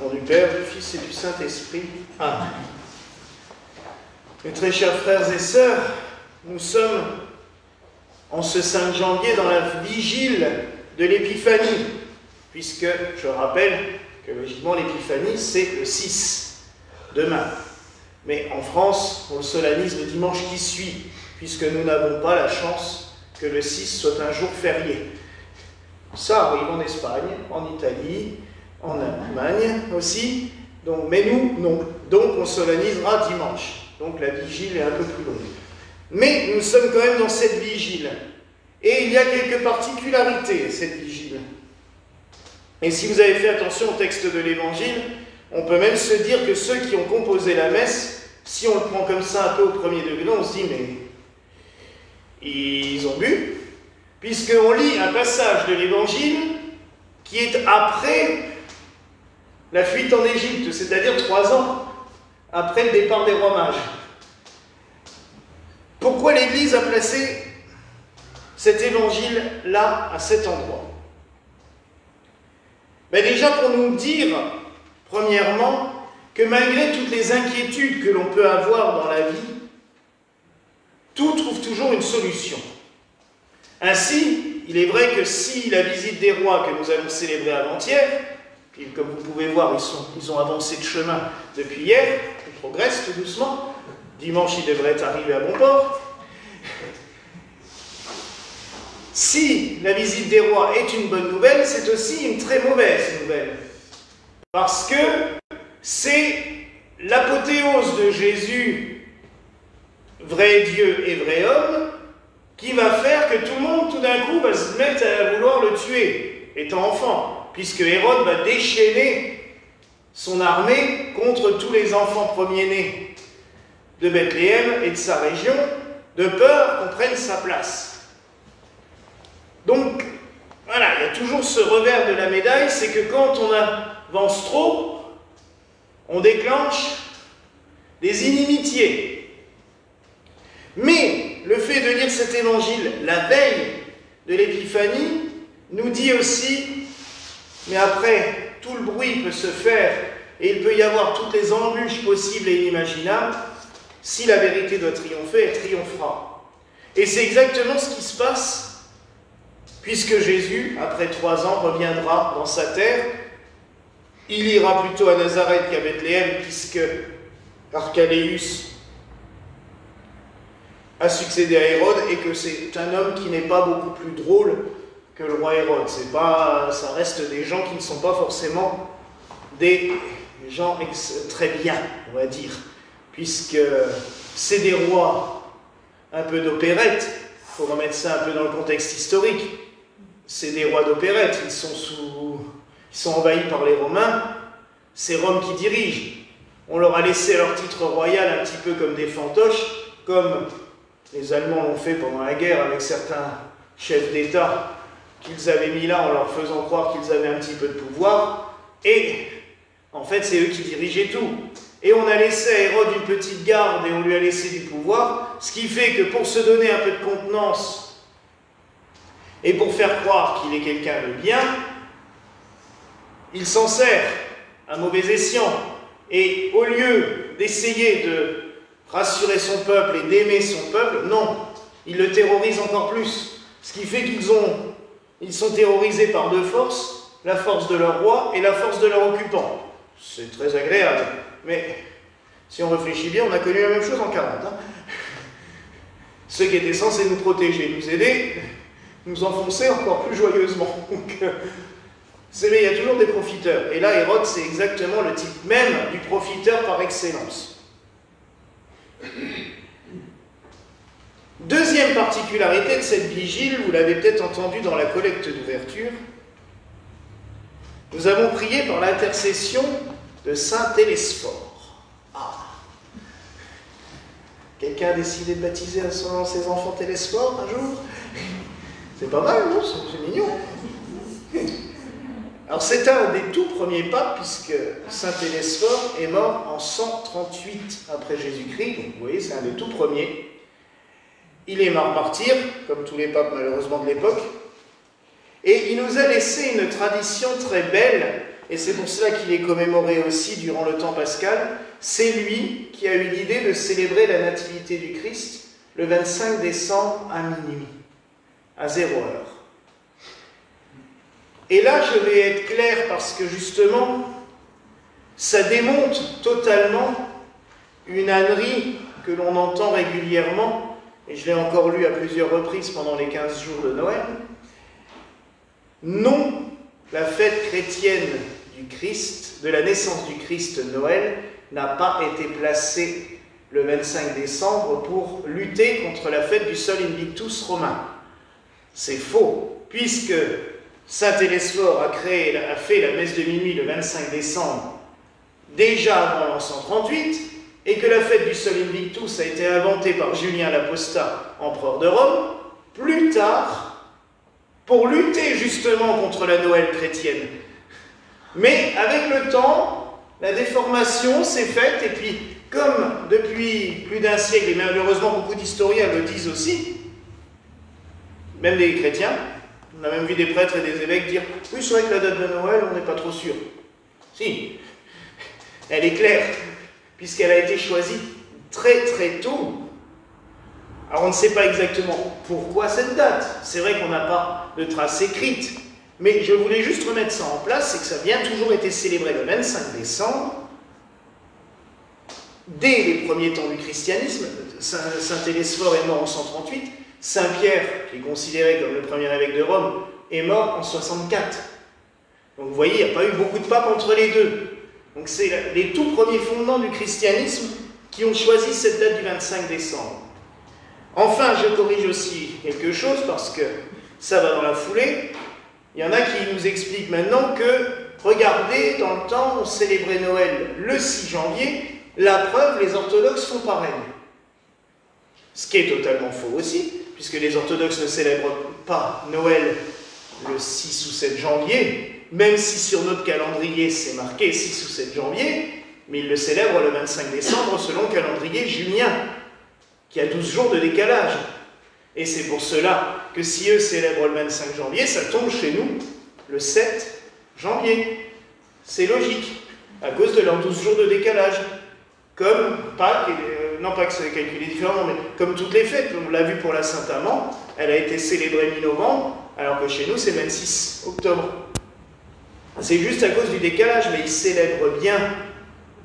Au nom du Père, du Fils et du Saint-Esprit. Amen. Mes très chers frères et sœurs, nous sommes en ce 5 janvier dans la vigile de l'Épiphanie, puisque je rappelle que logiquement l'Épiphanie c'est le 6, demain. Mais en France, on le solennise le dimanche qui suit, puisque nous n'avons pas la chance que le 6 soit un jour férié. Ça arrive en Espagne, en Italie, en Allemagne aussi, donc, mais nous, non. Donc on solennisera dimanche. Donc la vigile est un peu plus longue. Mais nous sommes quand même dans cette vigile. Et il y a quelques particularités à cette vigile. Et si vous avez fait attention au texte de l'Évangile, on peut même se dire que ceux qui ont composé la messe, si on le prend comme ça un peu au premier degré, on se dit mais ils ont bu, puisqu'on lit un passage de l'Évangile qui est après la fuite en Égypte, c'est-à-dire 3 ans après le départ des rois mages. Pourquoi l'Église a placé cet évangile-là à cet endroit? Déjà pour nous dire, premièrement, que malgré toutes les inquiétudes que l'on peut avoir dans la vie, tout trouve toujours une solution. Ainsi, il est vrai que si la visite des rois que nous allons célébrer avant-hier, et comme vous pouvez voir, ils ont avancé de chemin depuis hier, ils progressent tout doucement, dimanche ils devraient être arrivés à bon port. Si la visite des rois est une bonne nouvelle, c'est aussi une très mauvaise nouvelle. Parce que c'est l'apothéose de Jésus, vrai Dieu et vrai homme, qui va faire que tout le monde, tout d'un coup, va se mettre à vouloir le tuer, étant enfant, puisque Hérode va déchaîner son armée contre tous les enfants premiers-nés de Bethléem et de sa région, de peur qu'on prenne sa place. Donc, voilà, il y a toujours ce revers de la médaille, c'est que quand on avance trop, on déclenche des inimitiés. Mais le fait de lire cet évangile la veille de l'Épiphanie nous dit aussi, mais après, tout le bruit peut se faire et il peut y avoir toutes les embûches possibles et inimaginables, si la vérité doit triompher, elle triomphera. Et c'est exactement ce qui se passe puisque Jésus, après 3 ans, reviendra dans sa terre. Il ira plutôt à Nazareth qu'à Bethléem, puisque Archélaüs a succédé à Hérode, et que c'est un homme qui n'est pas beaucoup plus drôle que le roi Hérode. Ça reste des gens qui ne sont pas forcément des gens très bien, on va dire, puisque c'est des rois un peu d'opérette. Il faut remettre ça un peu dans le contexte historique. C'est des rois d'opérette, ils sont envahis par les Romains, c'est Rome qui dirige. On leur a laissé leur titre royal un petit peu comme des fantoches, comme les Allemands l'ont fait pendant la guerre avec certains chefs d'État qu'ils avaient mis là en leur faisant croire qu'ils avaient un petit peu de pouvoir, et en fait c'est eux qui dirigeaient tout. Et on a laissé à Hérode une petite garde et on lui a laissé du pouvoir, ce qui fait que pour se donner un peu de contenance et pour faire croire qu'il est quelqu'un de bien, il s'en sert à mauvais escient. Et au lieu d'essayer de rassurer son peuple et d'aimer son peuple, non, il le terrorise encore plus. Ce qui fait ils sont terrorisés par 2 forces, la force de leur roi et la force de leur occupant. C'est très agréable, mais si on réfléchit bien, on a connu la même chose en 40. Ceux qui étaient censés nous protéger, nous aider, nous enfoncer encore plus joyeusement. Donc, il y a toujours des profiteurs. Et là, Hérode, c'est exactement le type même du profiteur par excellence. Deuxième particularité de cette vigile, vous l'avez peut-être entendu dans la collecte d'ouverture, nous avons prié par l'intercession de saint Télesphore. Quelqu'un a décidé de baptiser ses enfants Télesphore un jour? C'est pas mal, non? C'est mignon. Alors c'est un des tout premiers papes, puisque saint Télesphore est mort en 138 après Jésus-Christ, donc vous voyez, c'est un des tout premiers. Il est mort martyr, comme tous les papes malheureusement de l'époque, et il nous a laissé une tradition très belle et c'est pour cela qu'il est commémoré aussi durant le temps pascal. C'est lui qui a eu l'idée de célébrer la nativité du Christ le 25 décembre à minuit, à 0 heure. Et là, je vais être clair parce que justement, ça démonte totalement une ânerie que l'on entend régulièrement, et je l'ai encore lu à plusieurs reprises pendant les 15 jours de Noël. Non, la fête chrétienne du Christ, de la naissance du Christ Noël, n'a pas été placée le 25 décembre pour lutter contre la fête du Sol Invictus romain. C'est faux, puisque saint Télesphore a fait la messe de minuit le 25 décembre, déjà avant l'an 138, et que la fête du Sol Invictus a été inventée par Julien l'Apostat, empereur de Rome, plus tard, pour lutter justement contre la Noël chrétienne. Mais avec le temps, la déformation s'est faite, et puis, comme depuis plus d'un siècle, et malheureusement beaucoup d'historiens le disent aussi, même des chrétiens, on a même vu des prêtres et des évêques dire « Oui, c'est vrai que la date de Noël, on n'est pas trop sûr. » Si, elle est claire, puisqu'elle a été choisie très très tôt. Alors on ne sait pas exactement pourquoi cette date. C'est vrai qu'on n'a pas de trace écrite, mais je voulais juste remettre ça en place, c'est que ça a bien toujours été célébré le 25 décembre, dès les premiers temps du christianisme. Saint Télesphore est mort en 138, Saint Pierre, qui est considéré comme le premier évêque de Rome, est mort en 64. Donc vous voyez, il n'y a pas eu beaucoup de papes entre les deux. Donc c'est les tout premiers fondements du christianisme qui ont choisi cette date du 25 décembre. Enfin, je corrige aussi quelque chose, parce que ça va dans la foulée. Il y en a qui nous expliquent maintenant que, regardez, dans le temps, on célébrait Noël le 6 janvier, la preuve, les orthodoxes font pareil. Ce qui est totalement faux aussi, puisque les orthodoxes ne célèbrent pas Noël le 6 ou 7 janvier, même si sur notre calendrier c'est marqué 6 ou 7 janvier, mais ils le célèbrent le 25 décembre selon le calendrier julien, qui a 12 jours de décalage. Et c'est pour cela que si eux célèbrent le 25 janvier, ça tombe chez nous le 7 janvier. C'est logique, à cause de leurs 12 jours de décalage. Comme Pâques, non pas que c'est calculé différemment, mais comme toutes les fêtes, on l'a vu pour la Saint-Amand, elle a été célébrée mi-novembre, alors que chez nous c'est 26 octobre. C'est juste à cause du décalage, mais ils célèbrent bien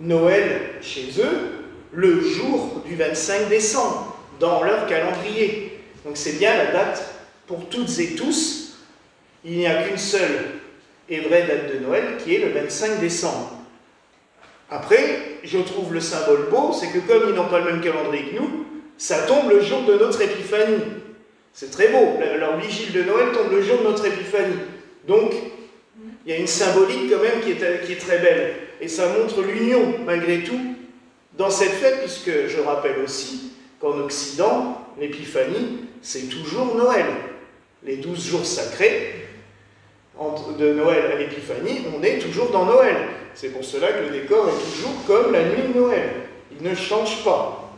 Noël chez eux le jour du 25 décembre, dans leur calendrier. Donc c'est bien la date pour toutes et tous. Il n'y a qu'une seule et vraie date de Noël qui est le 25 décembre. Après, je trouve le symbole beau, c'est que comme ils n'ont pas le même calendrier que nous, ça tombe le jour de notre Épiphanie. C'est très beau, leur vigile de Noël tombe le jour de notre Épiphanie. Donc, il y a une symbolique quand même qui est très belle. Et ça montre l'union, malgré tout, dans cette fête, puisque je rappelle aussi qu'en Occident, l'Épiphanie, c'est toujours Noël. Les 12 jours sacrés, de Noël à l'Épiphanie, on est toujours dans Noël. C'est pour cela que le décor est toujours comme la nuit de Noël. Il ne change pas.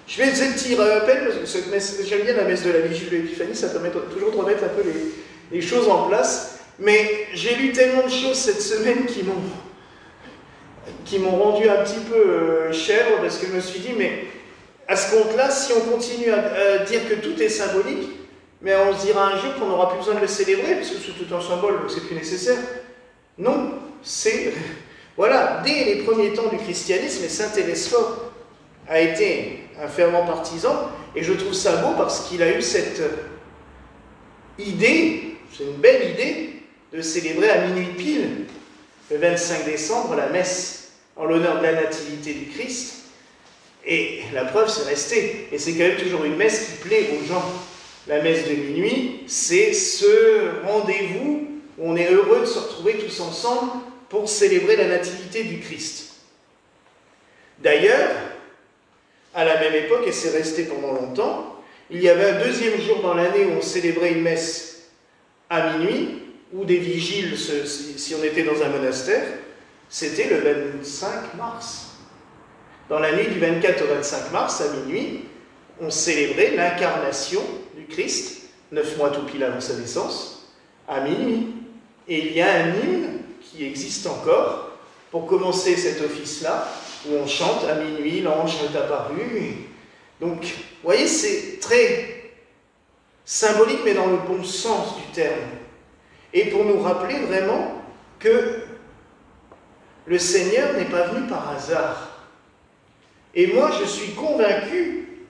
Je fais cette petite rappel, parce que j'aime bien la messe de la Vigile de l'Épiphanie, ça permet toujours de remettre un peu les choses en place. Mais j'ai lu tellement de choses cette semaine qui m'ont rendu un petit peu chèvre, parce que je me suis dit, mais à ce compte-là, si on continue à dire que tout est symbolique, mais on se dira un jour qu'on n'aura plus besoin de le célébrer, parce que c'est tout un symbole, donc c'est plus nécessaire. Non, c'est... Voilà, dès les premiers temps du christianisme, et saint Télesphore a été un fervent partisan, et je trouve ça beau parce qu'il a eu cette idée, c'est une belle idée, de célébrer à minuit pile, le 25 décembre, la messe en l'honneur de la nativité du Christ. Et la preuve, c'est resté. Et c'est quand même toujours une messe qui plaît aux gens. La messe de minuit, c'est ce rendez-vous où on est heureux de se retrouver tous ensemble pour célébrer la nativité du Christ. D'ailleurs, à la même époque, et c'est resté pendant longtemps, il y avait un deuxième jour dans l'année où on célébrait une messe à minuit, ou des vigiles, si on était dans un monastère, c'était le 25 mars. Dans la nuit du 24 au 25 mars, à minuit, on célébrait l'incarnation du Christ, 9 mois tout pile avant sa naissance, à minuit. Et il y a un hymne qui existe encore, pour commencer cet office-là, où on chante à minuit, l'ange est apparu. Donc, vous voyez, c'est très symbolique, mais dans le bon sens du terme. Et pour nous rappeler vraiment que le Seigneur n'est pas venu par hasard. Et moi, je suis convaincu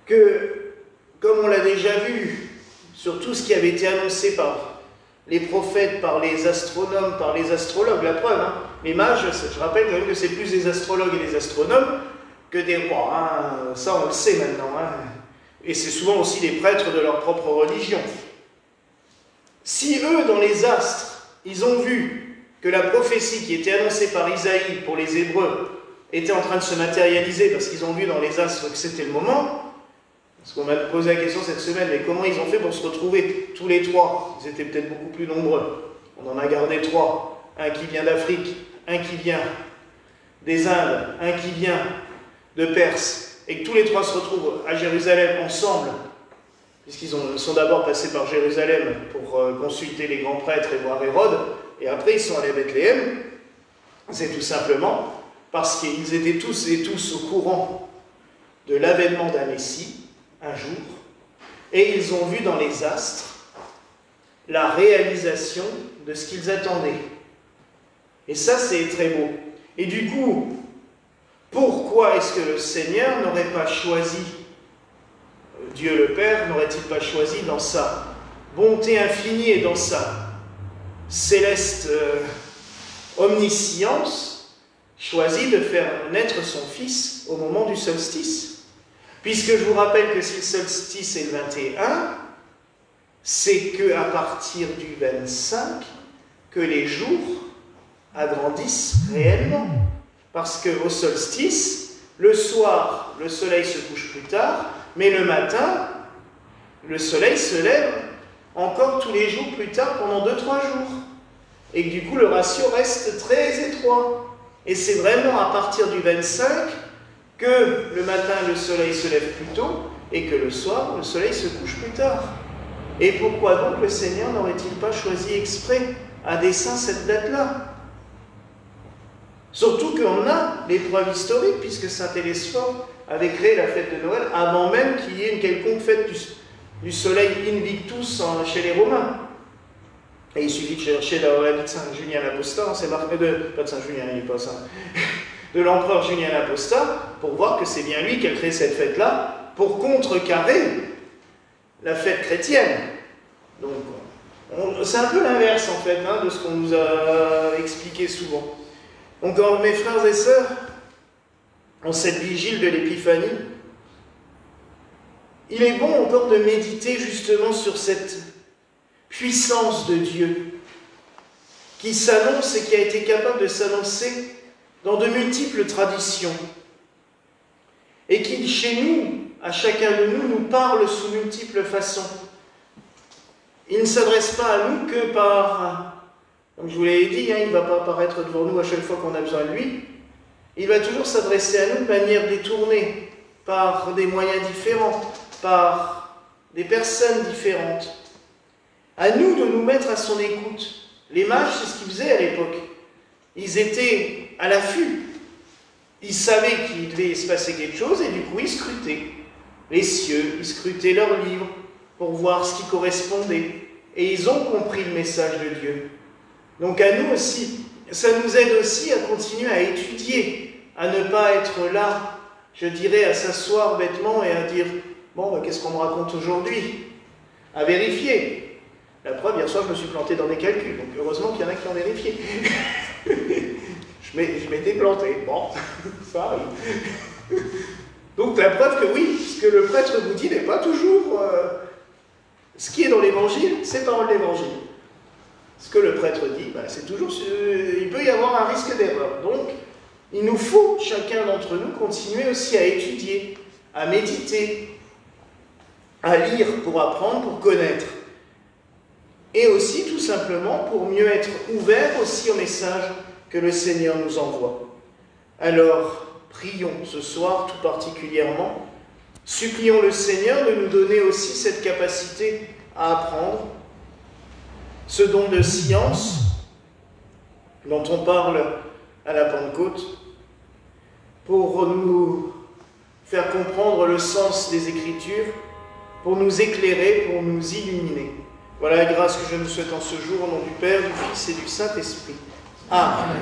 que, comme on l'a déjà vu, sur tout ce qui avait été annoncé par les prophètes, par les astronomes, par les astrologues, la preuve, hein, les mages, je rappelle quand même que c'est plus des astrologues et des astronomes que des rois, hein, ça on le sait maintenant, hein, et c'est souvent aussi des prêtres de leur propre religion. Si eux, dans les astres, ils ont vu que la prophétie qui était annoncée par Isaïe pour les Hébreux était en train de se matérialiser parce qu'ils ont vu dans les astres que c'était le moment, parce qu'on m'a posé la question cette semaine, mais comment ils ont fait pour se retrouver tous les trois? Ils étaient peut-être beaucoup plus nombreux. On en a gardé 3. Un qui vient d'Afrique, un qui vient des Indes, un qui vient de Perse, et que tous les 3 se retrouvent à Jérusalem ensemble, puisqu'ils sont d'abord passés par Jérusalem pour consulter les grands prêtres et voir Hérode, et après ils sont allés à Bethléem. C'est tout simplement parce qu'ils étaient tous et tous au courant de l'avènement d'un Messie, un jour, et ils ont vu dans les astres la réalisation de ce qu'ils attendaient. Et ça, c'est très beau. Et du coup, pourquoi est-ce que le Seigneur n'aurait pas choisi, Dieu le Père n'aurait-il pas choisi dans sa bonté infinie et dans sa céleste omniscience, choisi de faire naître son Fils au moment du solstice? Puisque je vous rappelle que si le solstice est le 21, c'est qu'à partir du 25 que les jours agrandissent réellement. Parce qu'au solstice, le soir, le soleil se couche plus tard, mais le matin, le soleil se lève encore tous les jours plus tard pendant 2-3 jours. Et que du coup, le ratio reste très étroit. Et c'est vraiment à partir du 25 que le matin, le soleil se lève plus tôt, et que le soir, le soleil se couche plus tard. Et pourquoi donc le Seigneur n'aurait-il pas choisi exprès, à dessein, cette date-là? Surtout qu'on a des preuves historiques, puisque saint Télésphore avait créé la fête de Noël avant même qu'il y ait une quelconque fête du soleil Invictus chez les Romains. Et il suffit de chercher la vie de saint Julien l'Apostat, c'est marqué pas de saint Julien, il n'est pas saint, de l'empereur Julien l'Apostat, pour voir que c'est bien lui qui a créé cette fête-là, pour contrecarrer la fête chrétienne. Donc, c'est un peu l'inverse, en fait, hein, de ce qu'on nous a expliqué souvent. Donc, mes frères et sœurs, en cette vigile de l'Épiphanie, il est bon encore de méditer justement sur cette puissance de Dieu qui s'annonce et qui a été capable de s'annoncer dans de multiples traditions et qui, chez nous, à chacun de nous, nous parle sous multiples façons. Il ne s'adresse pas à nous que par, comme je vous l'ai dit, hein, il ne va pas apparaître devant nous à chaque fois qu'on a besoin de lui. Il va toujours s'adresser à nous de manière détournée, par des moyens différents, par des personnes différentes. À nous de nous mettre à son écoute. Les mages, c'est ce qu'ils faisaient à l'époque. Ils étaient à l'affût. Ils savaient qu'il devait se passer quelque chose et du coup ils scrutaient les cieux, ils scrutaient leurs livres pour voir ce qui correspondait. Et ils ont compris le message de Dieu. Donc à nous aussi, ça nous aide aussi à continuer à étudier, à ne pas être là, je dirais, à s'asseoir bêtement et à dire « Bon, qu'est-ce qu'on me raconte aujourd'hui ?» À vérifier. La preuve, hier soir, je me suis planté dans des calculs, donc heureusement qu'il y en a qui ont vérifié. Je m'étais planté. Bon, ça arrive. Donc la preuve que oui, ce que le prêtre vous dit n'est pas toujours... ce qui est dans l'évangile, c'est parole d'évangile. Ce que le prêtre dit, c'est toujours... il peut y avoir un risque d'erreur. Donc, il nous faut, chacun d'entre nous, continuer aussi à étudier, à méditer, à lire pour apprendre, pour connaître. Et aussi, tout simplement, pour mieux être ouvert aussi au message que le Seigneur nous envoie. Alors, prions ce soir tout particulièrement. Supplions le Seigneur de nous donner aussi cette capacité à apprendre, ce don de science dont on parle à la Pentecôte, pour nous faire comprendre le sens des Écritures, pour nous éclairer, pour nous illuminer. Voilà la grâce que je nous souhaite en ce jour, au nom du Père, du Fils et du Saint-Esprit. Amen.